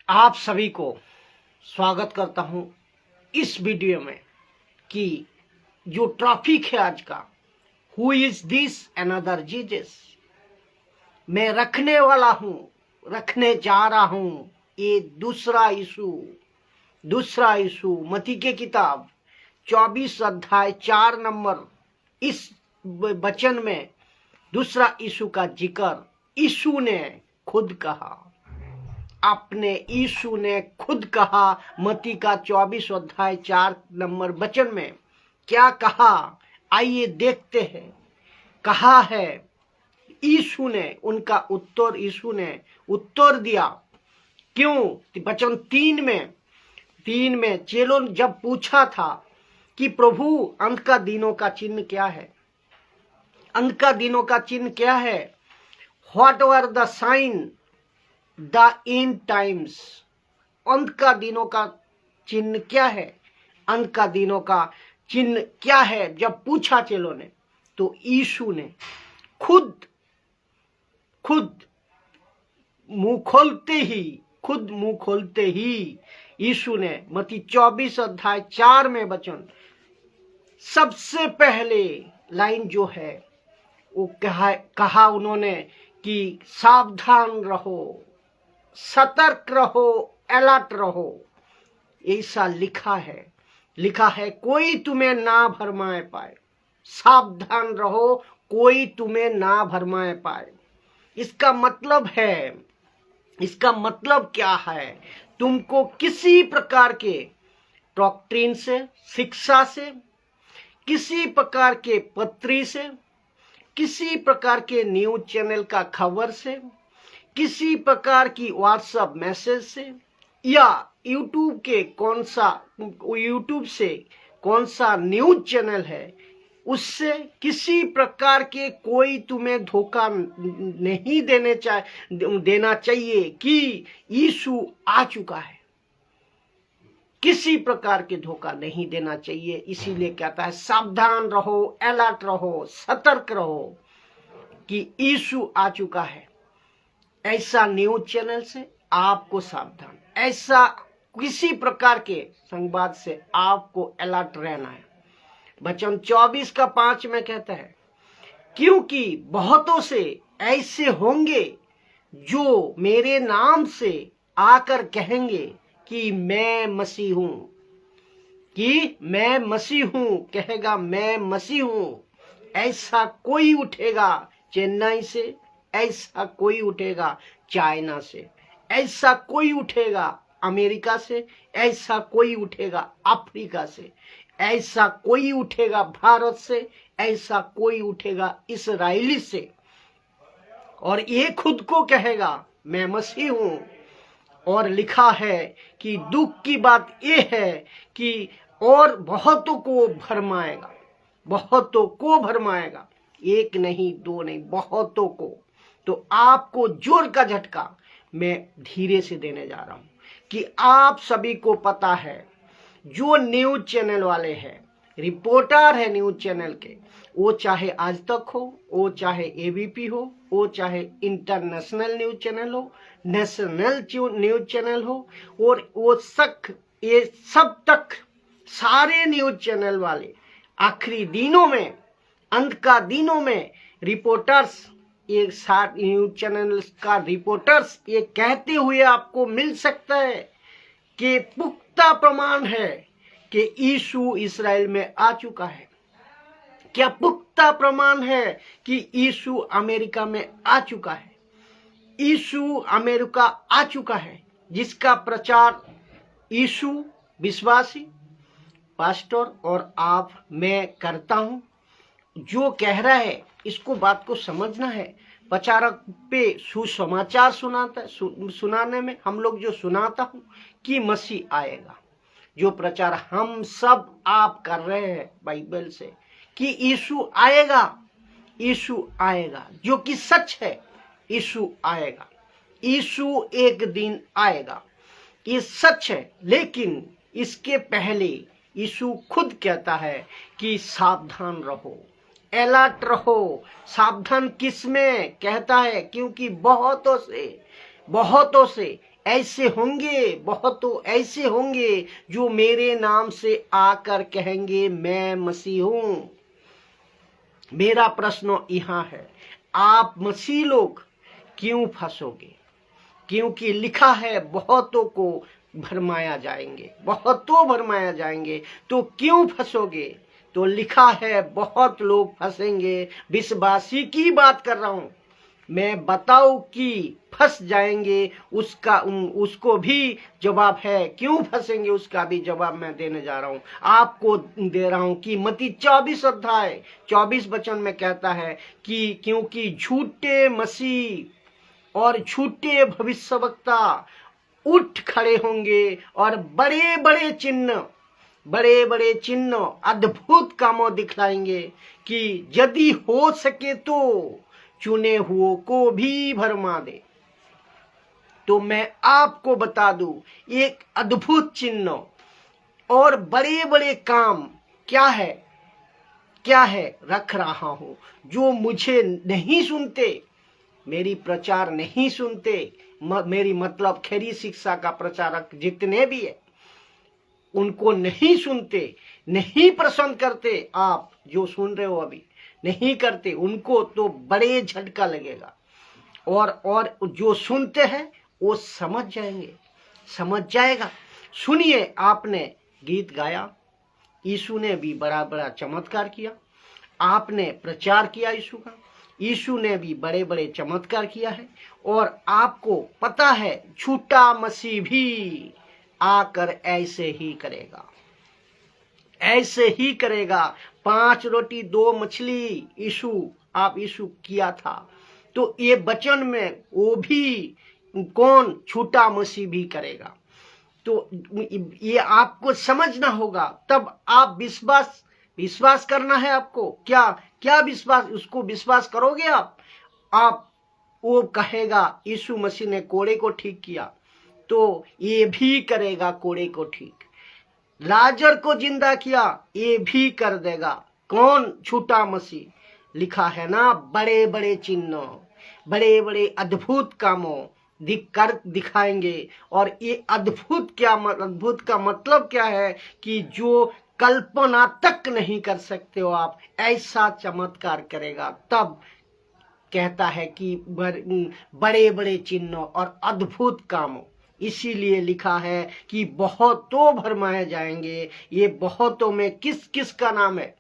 आप सभी को स्वागत करता हूं इस वीडियो में कि जो टॉपिक है आज का, who is this another Jesus, मैं रखने वाला हूं, रखने जा रहा हूं ये दूसरा यीशु। मत्ती के किताब 24 अध्याय 4 नंबर इस वचन में दूसरा यीशु का जिक्र यीशु ने खुद कहा। अपने यीशु ने खुद कहा। मत्ती का 24 अध्याय 4 नंबर वचन में क्या कहा, आइए देखते हैं। कहा है यीशु ने, उनका उत्तर यीशु ने उत्तर दिया। क्यों? वचन 3 में चेलों जब पूछा था कि प्रभु अंत का दिनों का चिन्ह क्या है, अंत का दिनों का चिन्ह क्या है, what are the sign the end times, अंत का दिनों का चिन्ह क्या है, अंत का दिनों का चिन्ह क्या है, जब पूछा चेलों ने, तो यीशु ने खुद मुंह खोलते ही यीशु ने मत्ती 24 अध्याय 4 में वचन सबसे पहले लाइन जो है वो कहा उन्होंने कि सावधान रहो, सतर्क रहो, अलर्ट रहो। ऐसा लिखा है कोई तुम्हें ना भरमाए पाए। सावधान रहो, कोई तुम्हें ना भरमाए पाए। इसका मतलब क्या है? तुमको किसी प्रकार के डॉक्ट्रिन से, शिक्षा से, किसी प्रकार के पत्री से, किसी प्रकार के न्यूज चैनल का खबर से, किसी प्रकार की व्हाट्सएप मैसेज से, या यूट्यूब से कौन सा न्यूज चैनल है उससे किसी प्रकार के कोई तुम्हें धोखा नहीं देना चाहिए कि यीशु आ चुका है। किसी प्रकार के धोखा नहीं देना चाहिए। इसीलिए कहता है सावधान रहो, अलर्ट रहो, सतर्क रहो कि यीशु आ चुका है। ऐसा न्यूज चैनल से आपको सावधान, ऐसा किसी प्रकार के संवाद से आपको अलर्ट रहना है। वचन 24 का 5 में कहता है क्योंकि बहुतों से ऐसे होंगे जो मेरे नाम से आकर कहेंगे कि मैं मसीह हूं, कहेगा मैं मसीह हूं। ऐसा कोई उठेगा चेन्नई से, ऐसा कोई उठेगा चाइना से, ऐसा कोई उठेगा अमेरिका से, ऐसा कोई उठेगा अफ्रीका से, ऐसा कोई उठेगा भारत से, ऐसा कोई उठेगा इस्राएली से, और ये खुद को कहेगा मैं मसीह हूं। और लिखा है कि दुख की बात यह है कि और बहुतों को भरमाएगा, एक नहीं, दो नहीं, बहुतों को। तो आपको जोर का झटका मैं धीरे से देने जा रहा हूं कि आप सभी को पता है, जो न्यूज चैनल वाले हैं, रिपोर्टर है न्यूज चैनल के, वो चाहे आज तक हो, वो चाहे एबीपी हो, वो चाहे इंटरनेशनल न्यूज चैनल हो, नेशनल न्यूज चैनल हो, और ये सब तक सारे न्यूज चैनल वाले आखिरी दिनों में, अंत का दिनों में रिपोर्टर्स, ये सारे न्यूज चैनल का रिपोर्टर्स ये कहते हुए आपको मिल सकता है कि पुख्ता प्रमाण है कि यीशु इस्राएल में आ चुका है। क्या पुख्ता प्रमाण है कि यीशु अमेरिका में आ चुका है? यीशु अमेरिका आ चुका है, जिसका प्रचार यीशु विश्वासी पास्टर और मैं करता हूं। जो कह रहा है इसको बात को समझना है। प्रचारक पे सुसमाचार सुनाने में हम लोग जो सुनाता हूं कि मसीह आएगा, जो प्रचार हम सब आप कर रहे हैं बाइबल से कि यीशु आएगा, जो कि सच है। यीशु आएगा, यीशु एक दिन आएगा, ये सच है। लेकिन इसके पहले यीशु खुद कहता है कि सावधान रहो, अलर्ट रहो। सावधान किस में कहता है? क्योंकि बहुतों से ऐसे होंगे, बहुतों ऐसे होंगे जो मेरे नाम से आकर कहेंगे मैं मसीह हूं। मेरा प्रश्न यहां है, आप मसीह लोग क्यों फंसोगे? क्योंकि लिखा है बहुतों को भरमाया जाएंगे, बहुतों भरमाया जाएंगे। तो क्यों फंसोगे? तो लिखा है बहुत लोग फंसेंगे। विश्वासी की बात कर रहा हूं मैं, बताओ कि फंस जाएंगे उसको भी जवाब है। क्यों फंसेंगे उसका भी जवाब मैं देने जा रहा हूं, आपको दे रहा हूं कि मत्ती 24 अध्याय 24 वचन में कहता है कि क्योंकि झूठे मसीह और झूठे भविष्यवक्ता उठ खड़े होंगे और बड़े बड़े चिन्ह अद्भुत कामों दिखलाएंगे कि यदि हो सके तो चुने हुओं को भी भरमा दे। तो मैं आपको बता दूं, एक अद्भुत चिन्ह और बड़े बड़े काम क्या है रख रहा हूं। जो मुझे नहीं सुनते, मेरी प्रचार नहीं सुनते, मेरी मतलब खरी शिक्षा का प्रचारक जितने भी है उनको नहीं सुनते, नहीं पसंद करते, आप जो सुन रहे हो अभी नहीं करते, उनको तो बड़े झटका लगेगा। और जो सुनते हैं वो समझ जाएगा। सुनिए, आपने गीत गाया, यीशु ने भी बड़ा बड़ा चमत्कार किया, आपने प्रचार किया यीशु ने भी बड़े बड़े चमत्कार किया है। और आपको पता है झूठा मसीह भी आकर ऐसे ही करेगा। 5 रोटी 2 मछली यीशु किया था। तो ये वचन में वो भी कौन झूठा मसीह भी करेगा। तो ये आपको समझना होगा, तब आप विश्वास करना है आपको। क्या विश्वास? उसको विश्वास करोगे आप वो कहेगा यीशु मसीह ने कोड़े को ठीक किया तो ये भी करेगा कोड़े को ठीक। लाजर को जिंदा किया, ये भी कर देगा। कौन? झूठा मसीह। लिखा है ना, बड़े बड़े चिन्ह, बड़े बड़े अद्भुत कामों दिखाएंगे। और ये अद्भुत का मतलब क्या है कि जो कल्पना तक नहीं कर सकते हो आप, ऐसा चमत्कार करेगा। तब कहता है कि बड़े बड़े चिन्ह और अद्भुत कामों। इसीलिए लिखा है कि बहुतों भरमाए जाएंगे। ये बहुतों में किस का नाम है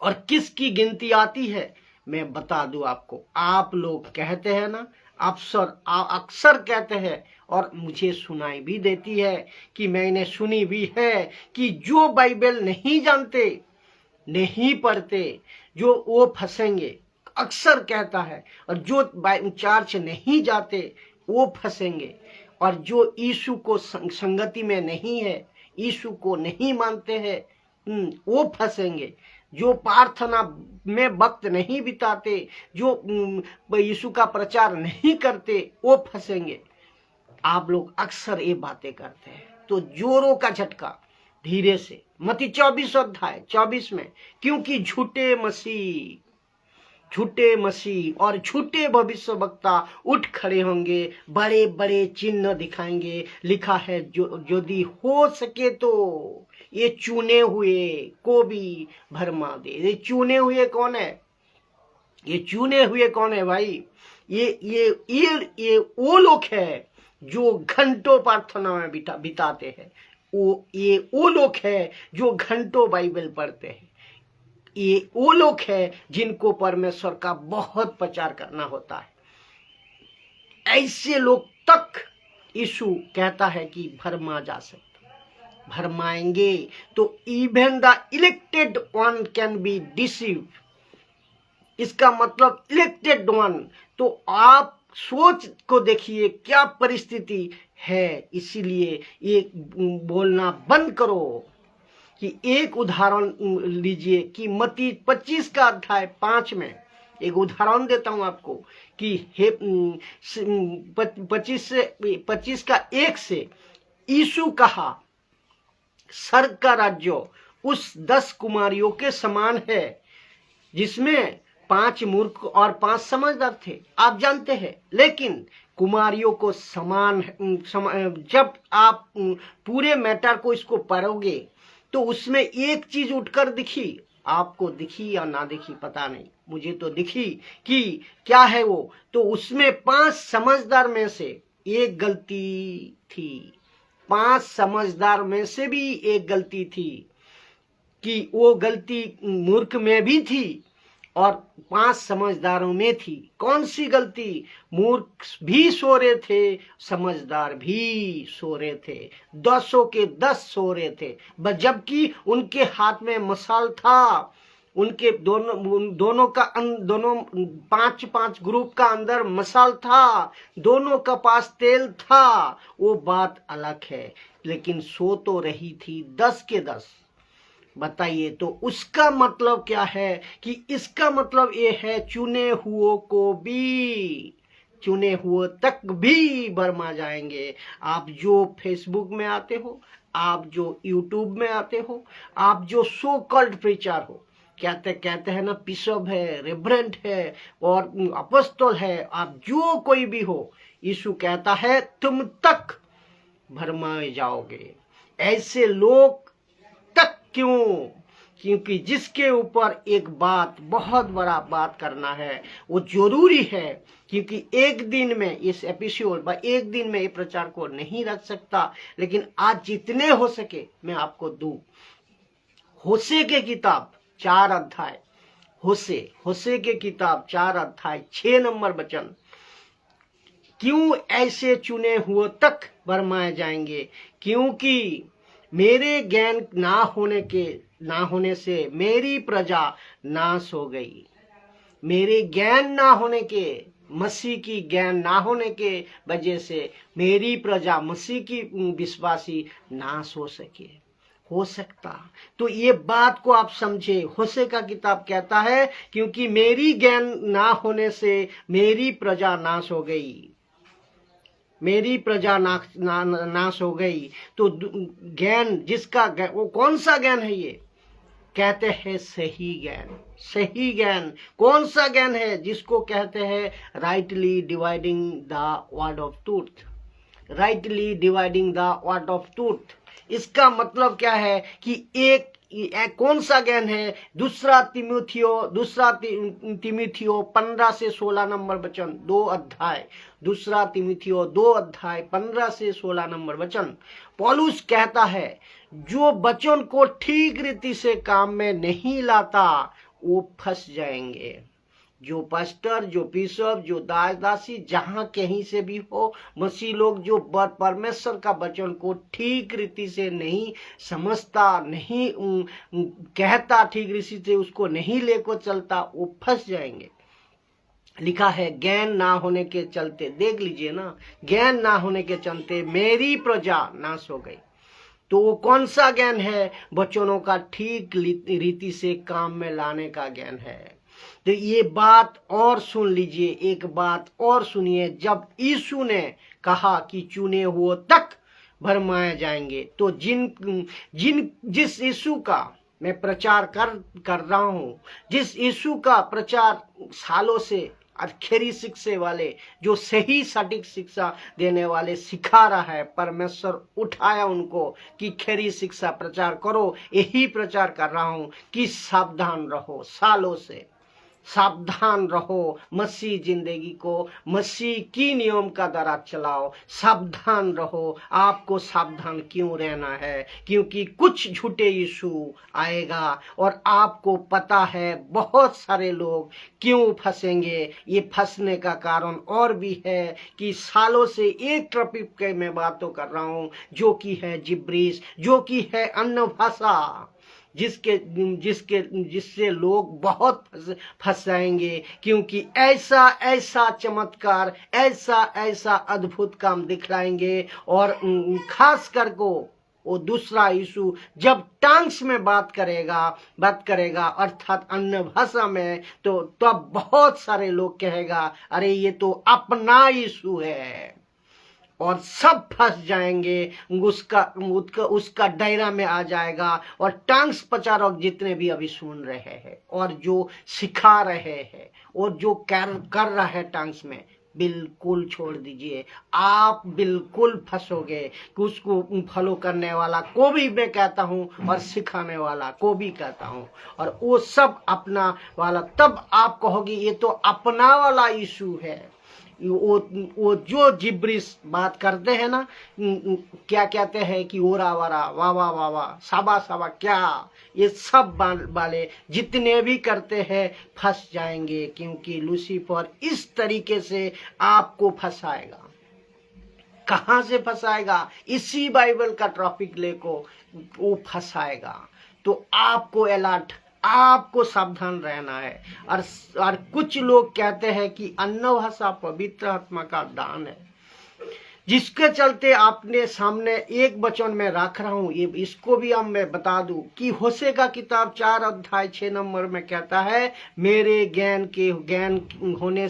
और किसकी गिनती आती है मैं बता दूं आपको। आप लोग कहते हैं ना, अक्सर कहते हैं और मुझे सुनाई भी देती है कि मैंने सुनी भी है कि जो बाइबल नहीं जानते, नहीं पढ़ते, जो वो फंसेंगे। अक्सर कहता है, और जो चर्च नहीं जाते वो फंसेंगे। और जो यीशु को संगति में नहीं है, यीशु को नहीं मानते हैं, वो फंसेंगे। जो प्रार्थना में वक्त नहीं बिताते, जो यीशु का प्रचार नहीं करते, वो फंसेंगे। आप लोग अक्सर ये बातें करते हैं। तो जोरों का झटका धीरे से, मत्ती 24 अध्याय 24 में, क्योंकि झूठे मसीह और झूठे भविष्यवक्ता उठ खड़े होंगे, बड़े बड़े चिन्ह दिखाएंगे। लिखा है यदि हो सके तो ये चुने हुए को भी भरमा दे। ये चुने हुए कौन है? ये चुने हुए कौन है भाई? ये वो लोग हैं जो घंटों प्रार्थना में बिताते हैं। वो लोग हैं जो घंटों बाइबल पढ़ते हैं। ये वो लोग हैं जिनको परमेश्वर का बहुत प्रचार करना होता है। ऐसे लोग तक यीशु कहता है कि भरमा जा सकता, भरमाएंगे। तो even the elected one can be deceive. इसका मतलब इलेक्टेड वन। तो आप सोच को देखिए क्या परिस्थिति है। इसीलिए ये बोलना बंद करो कि एक उदाहरण लीजिए कि मत्ती 25 का अध्याय 5 में एक उदाहरण देता हूं आपको कि 25 का 1 से यीशु कहा, स्वर्ग का राज्य उस 10 कुमारियों के समान है जिसमें 5 मूर्ख और 5 समझदार थे, आप जानते हैं। लेकिन कुमारियों को जब आप पूरे मैटर को इसको पढ़ोगे तो उसमें एक चीज उठकर दिखी, आपको दिखी या ना दिखी पता नहीं, मुझे तो दिखी कि क्या है वो, तो उसमें 5 समझदार में से एक गलती थी। 5 समझदार में से भी एक गलती थी, कि वो गलती मूर्ख में भी थी और 5 समझदारों में थी। कौन सी गलती? मूर्ख भी सो रहे थे, समझदार भी सो रहे थे, 10 के 10 सो रहे थे, जबकि उनके हाथ में मशाल था। उनके दोनों 5 ग्रुप का अंदर मशाल था, दोनों का पास तेल था, वो बात अलग है, लेकिन सो तो रही थी 10 के 10। बताइए, तो उसका मतलब क्या है? कि इसका मतलब ये है चुने हुओं को भी, चुने हुए तक भी बरमा जाएंगे। आप जो फेसबुक में आते हो, आप जो यूट्यूब में आते हो, आप जो सो कॉल्ड प्रीचर हो, कहते हैं ना बिशप है, रेवरेंट है और अपोस्टल है, आप जो कोई भी हो, यीशु कहता है तुम तक भरमाए जाओगे। ऐसे लोग तक क्यों? क्योंकि जिसके ऊपर एक बात, बहुत बड़ा बात करना है, वो जरूरी है। क्योंकि एक दिन में इस एपिसोड एक दिन में ये प्रचार को नहीं रख सकता, लेकिन आज जितने हो सके मैं आपको दूं। होशे के किताब 4 अध्याय, होशे के किताब 4 अध्याय 6 नंबर वचन, क्यों ऐसे चुने हुए तक भरमाए जाएंगे? क्योंकि मेरे ज्ञान ना होने से मेरी प्रजा नाश हो गई। मेरे ज्ञान ना होने के, मसीह की ज्ञान ना होने के वजह से मेरी प्रजा, मसीह की विश्वासी नाश हो सकता। तो ये बात को आप समझे। होशे का किताब कहता है क्योंकि मेरी ज्ञान ना होने से मेरी प्रजा नाश हो गई, मेरी प्रजा नाश हो गई। तो ज्ञान, जिसका वो कौन सा ज्ञान है? ये कहते हैं सही ज्ञान। सही ज्ञान कौन सा ज्ञान है? जिसको कहते हैं rightly dividing the word of truth. Rightly dividing the word of truth, इसका मतलब क्या है? कि एक कौन सा ज्ञान है? दूसरा तिमुथियो 15 से 16 नंबर वचन, 2 अध्याय, दूसरा तिमुथियो 2 अध्याय 15 से 16 नंबर वचन। पौलुस कहता है जो वचन को ठीक रीति से काम में नहीं लाता वो फंस जाएंगे। जो पास्टर, जो बिशप, जो दास दासी, जहां कहीं से भी हो, मसीह लोग जो परमेश्वर का वचन को ठीक रीति से नहीं समझता, नहीं कहता, ठीक रीति से उसको नहीं लेकर चलता, वो फंस जाएंगे। लिखा है ज्ञान ना होने के चलते, देख लीजिए ना, ज्ञान ना होने के चलते मेरी प्रजा नाश हो गई। तो वो कौन सा ज्ञान है? वचनों का ठीक रीति से काम में लाने का ज्ञान है। तो ये बात और सुन लीजिए, एक बात और सुनिए। जब यीशु ने कहा कि चुने हुए तक भरमाए जाएंगे, तो जिस यीशु का मैं प्रचार कर रहा हूं, जिस यीशु का प्रचार सालों से खरी शिक्षा वाले, जो सही सटीक शिक्षा देने वाले सिखा रहा है, परमेश्वर उठाया उनको कि खरी शिक्षा प्रचार करो। यही प्रचार कर रहा हूं कि सावधान रहो, सालों से सावधान रहो, मसीह जिंदगी को, मसीह की नियम का द्वारा चलाओ, सावधान रहो। आपको सावधान क्यों रहना है? क्योंकि कुछ झूठे यीशु आएगा और आपको पता है बहुत सारे लोग क्यों फंसेंगे। ये फंसने का कारण और भी है कि सालों से एक टॉपिक के मैं बातों कर रहा हूं, जो कि है जिब्रीश, जो कि है अन्य भाषा, जिससे लोग बहुत फंस जाएंगे। क्योंकि ऐसा चमत्कार, ऐसा अद्भुत काम दिखलाएंगे। और खास कर को वो दूसरा यीशु जब टंग्स में बात करेगा अर्थात अन्य भाषा में, तो तब बहुत सारे लोग कहेगा अरे ये तो अपना यीशु है। और सब फंस जाएंगे, उसका दायरा में आ जाएगा। और टांग्स प्रचारक जितने भी अभी सुन रहे हैं और जो सिखा रहे हैं और जो कर रहा है टांग्स में, बिल्कुल छोड़ दीजिए, आप बिल्कुल फंसोगे। कि उसको फॉलो करने वाला को भी मैं कहता हूं और सिखाने वाला को भी कहता हूं, और वो सब अपना वाला। तब आप कहोगे ये तो अपना वाला इशू है। वो जो जिब्रिस बात करते हैं ना, क्या कहते हैं कि ओरा वारा वाह वाह वाह वाह साबा साबा, क्या ये सब वाले जितने भी करते हैं फंस जाएंगे, क्योंकि लूसीफर इस तरीके से आपको फंसाएगा। कहां से फंसाएगा? इसी बाइबल का टॉपिक लेको वो फंसाएगा। तो आपको अलर्ट, आपको सावधान रहना है। और कुछ लोग कहते हैं कि अन्य भाषा पवित्र आत्मा का दान है, जिसके चलते आपने सामने एक वचन में रख रहा हूं, ये इसको भी हम मैं बता दूं कि होशे का किताब 4 अध्याय 6 नंबर में कहता है, मेरे ज्ञान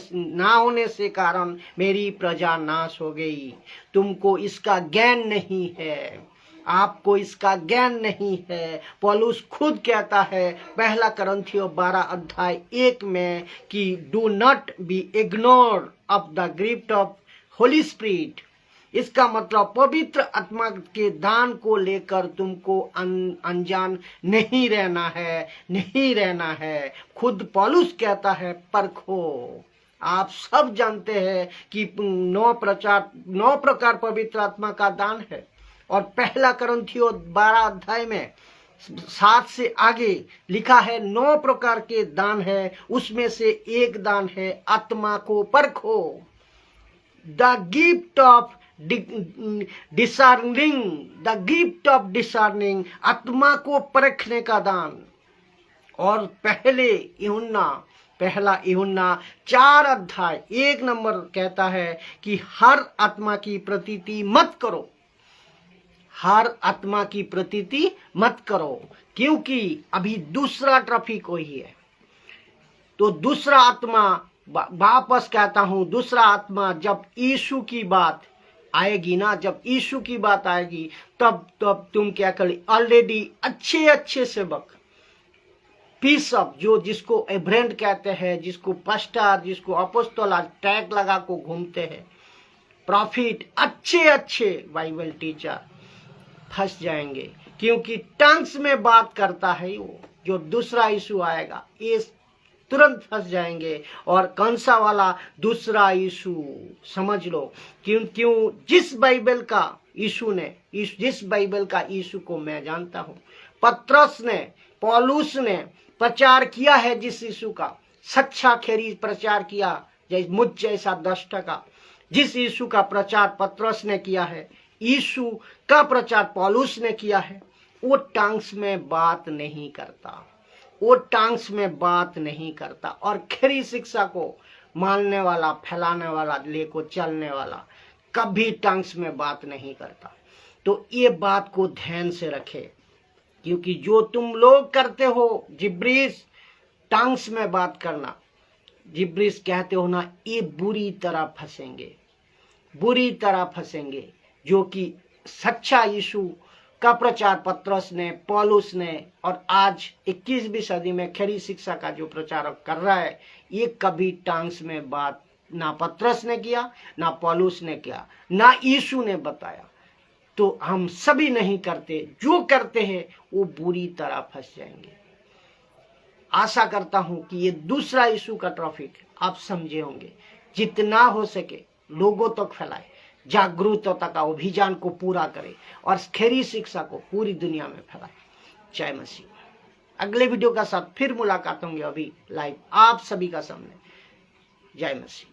ना होने से कारण मेरी प्रजा नाश हो गई। तुमको इसका ज्ञान नहीं है, आपको इसका ज्ञान नहीं है। पौलुस खुद कहता है 1 कुरिन्थियों 12 अध्याय 1 में कि do not be ignore of the gift of Holi spirit. इसका मतलब पवित्र आत्मा के दान को लेकर तुमको अनजान नहीं रहना है। खुद पौलुस कहता है परखो। आप सब जानते हैं कि 9 प्रकार पवित्र आत्मा का दान है, और 1 कुरिन्थियों 12 अध्याय में 7 से आगे लिखा है 9 प्रकार के दान है। उसमें से एक दान है आत्मा को परखो, द गिफ्ट ऑफ डिसर्निंग, आत्मा को परखने का दान। और पहला यूहन्ना 4 अध्याय 1 नंबर कहता है कि हर आत्मा की प्रतीति मत करो, हर आत्मा की प्रतीति मत करो, क्योंकि अभी दूसरा ट्रैफिक वही है। तो दूसरा आत्मा, वापस कहता हूं, दूसरा आत्मा जब यीशु की बात आएगी ना, जब यीशु की बात आएगी, तब तुम क्या करें? ऑलरेडी अच्छे सेवक, बिशप, जो जिसको एब्रेंड कहते हैं, जिसको पास्टर, जिसको अपोस्टल टैग लगा को घूमते हैं, प्रॉफिट, अच्छे बाइबल टीचर फंस जाएंगे, क्योंकि टंग्स में बात करता है वो। जो दूसरा यीशु आएगा ये तुरंत फंस जाएंगे। और कौन सा वाला दूसरा यीशु? समझ लो, क्यों जिस बाइबल का यीशु को मैं जानता हूं, पतरस ने, पौलुस ने प्रचार किया है, जिस यीशु का सच्चा खेरी प्रचार किया, जैसे मुझ जैसा 10 का, जिस यीशु का प्रचार पतरस ने किया है, यीशु का प्रचार पौलुस ने किया है, वो टांग्स में बात नहीं करता। और खरी शिक्षा को मानने वाला, फैलाने वाला, लेको चलने वाला कभी टांग्स में बात नहीं करता। तो ये बात को ध्यान से रखे, क्योंकि जो तुम लोग करते हो जिब्रीस, टांग्स में बात करना, जिब्रीस कहते हो ना, ये बुरी तरह फंसेंगे। जो कि सच्चा यीशु का प्रचार पतरस ने, पौलुस ने, और आज 21वीं सदी में खरी शिक्षा का जो प्रचारक कर रहा है, ये कभी टांग्स में बात ना पतरस ने किया, ना पौलुस ने किया, ना यीशु ने बताया। तो हम सभी नहीं करते, जो करते हैं वो बुरी तरह फंस जाएंगे। आशा करता हूं कि ये दूसरा यीशु का टॉपिक आप समझे होंगे। जितना हो सके लोगों तक फैलाए, जागरूकता का अभियान को पूरा करे और खरी शिक्षा को पूरी दुनिया में फैलाए। जय मसीह। अगले वीडियो का साथ फिर मुलाकात होंगे, अभी लाइव आप सभी का सामने। जय मसीह।